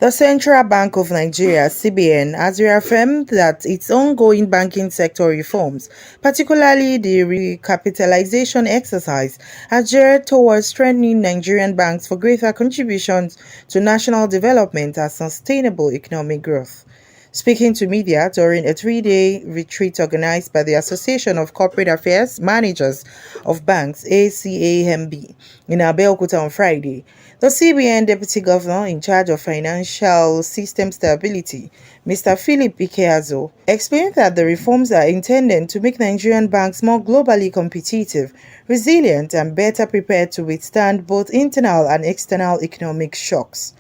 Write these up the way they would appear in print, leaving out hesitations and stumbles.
The Central Bank of Nigeria (CBN) has reaffirmed that its ongoing banking sector reforms, particularly the recapitalization exercise, are geared towards strengthening Nigerian banks for greater contributions to national development and sustainable economic growth. Speaking to media during a three-day retreat organized by the Association of Corporate Affairs Managers of Banks (ACAMB) in Abeokuta on Friday, the CBN Deputy Governor in charge of financial system stability, Mr. Philip Ikeazo, explained that the reforms are intended to make Nigerian banks more globally competitive, resilient, and better prepared to withstand both internal and external economic shocks.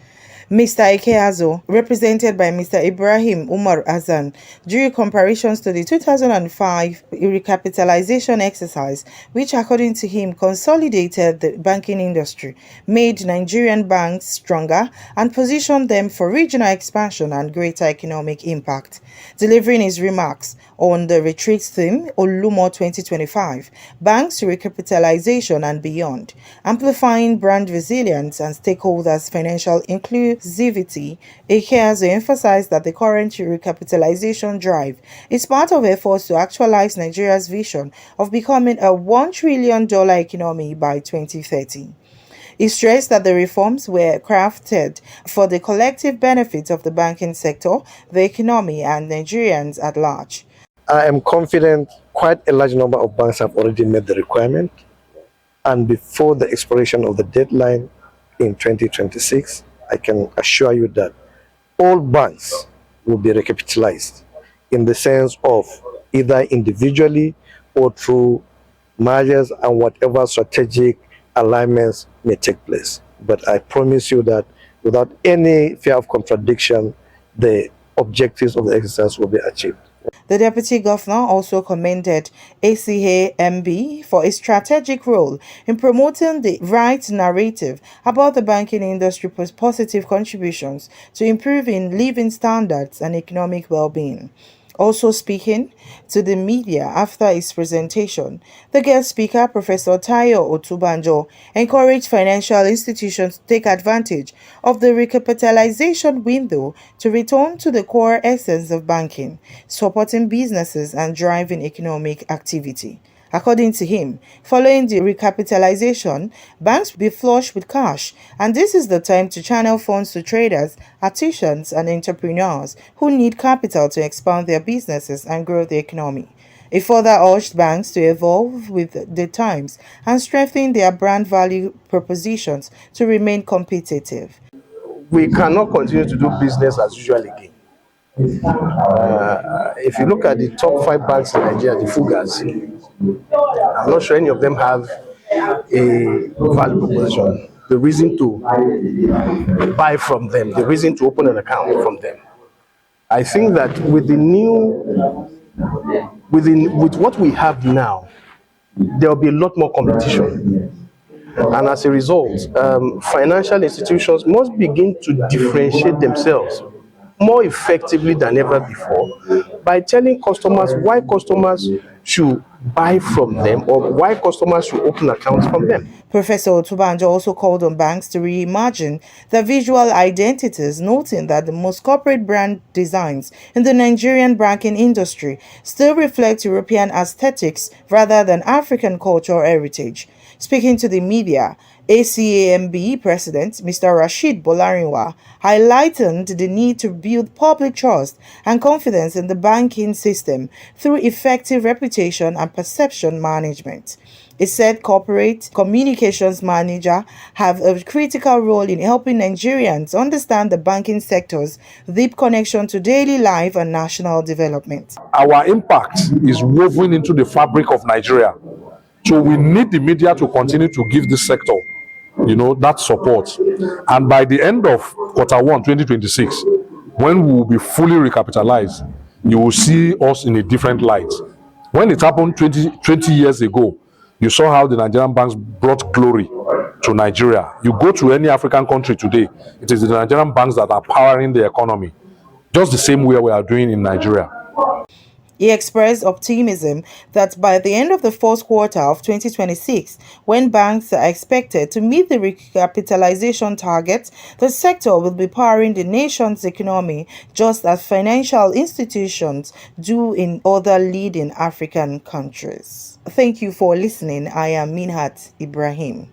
Mr. Ikeazo, represented by Mr. Ibrahim Umar Azan, drew comparisons to the 2005 recapitalization exercise, which according to him consolidated the banking industry, made Nigerian banks stronger, and positioned them for regional expansion and greater economic impact. Delivering his remarks on the retreat theme, Olumo 2025, Banks Recapitalization and Beyond, Amplifying Brand Resilience and Stakeholders' Financial Inclusivity, Ikeazo emphasized that the current recapitalization drive is part of efforts to actualize Nigeria's vision of becoming a $1 trillion economy by 2030. He stressed that the reforms were crafted for the collective benefit of the banking sector, the economy, and Nigerians at large. I am confident quite a large number of banks have already met the requirement, and before the expiration of the deadline in 2026, I can assure you that all banks will be recapitalized in the sense of either individually or through mergers and whatever strategic alignments may take place. But I promise you that without any fear of contradiction, the objectives of the exercise will be achieved. The Deputy Governor also commended ACAMB for its strategic role in promoting the right narrative about the banking industry's positive contributions to improving living standards and economic well-being. Also speaking to the media after his presentation, the guest speaker, Professor Tayo Otubanjo, encouraged financial institutions to take advantage of the recapitalization window to return to the core essence of banking, supporting businesses and driving economic activity. According to him, following the recapitalization, banks will be flush with cash, and this is the time to channel funds to traders, artisans, and entrepreneurs who need capital to expand their businesses and grow the economy. He further urged banks to evolve with the times and strengthen their brand value propositions to remain competitive. We cannot continue to do business as usual again. If you look at the top 5 banks in Nigeria, the Fugas, I'm not sure any of them have a value proposition. The reason to buy from them, the reason to open an account from them. I think that with the with what we have now, there will be a lot more competition. And as a result, financial institutions must begin to differentiate themselves more effectively than ever before by telling customers why customers should buy from them or why customers should open accounts from them. Professor Otubanjo also called on banks to reimagine their visual identities, noting that the most corporate brand designs in the Nigerian banking industry still reflect European aesthetics rather than African culture or heritage. Speaking to the media, ACAMB President Mr. Rashid Bolarinwa highlighted the need to build public trust and confidence in the banking system through effective reputation and perception management. He said corporate communications managers have a critical role in helping Nigerians understand the banking sector's deep connection to daily life and national development. Our impact is woven into the fabric of Nigeria. So we need the media to continue to give this sector, that support. And by the end of Q1 2026, when we will be fully recapitalized, you will see us in a different light. When it happened 20 years ago, you saw how the Nigerian banks brought glory to Nigeria. You go to any African country today, it is the Nigerian banks that are powering the economy, just the same way we are doing in Nigeria. He expressed optimism that by the end of the fourth quarter of 2026, when banks are expected to meet the recapitalization target, the sector will be powering the nation's economy just as financial institutions do in other leading African countries. Thank you for listening. I am Minhat Ibrahim.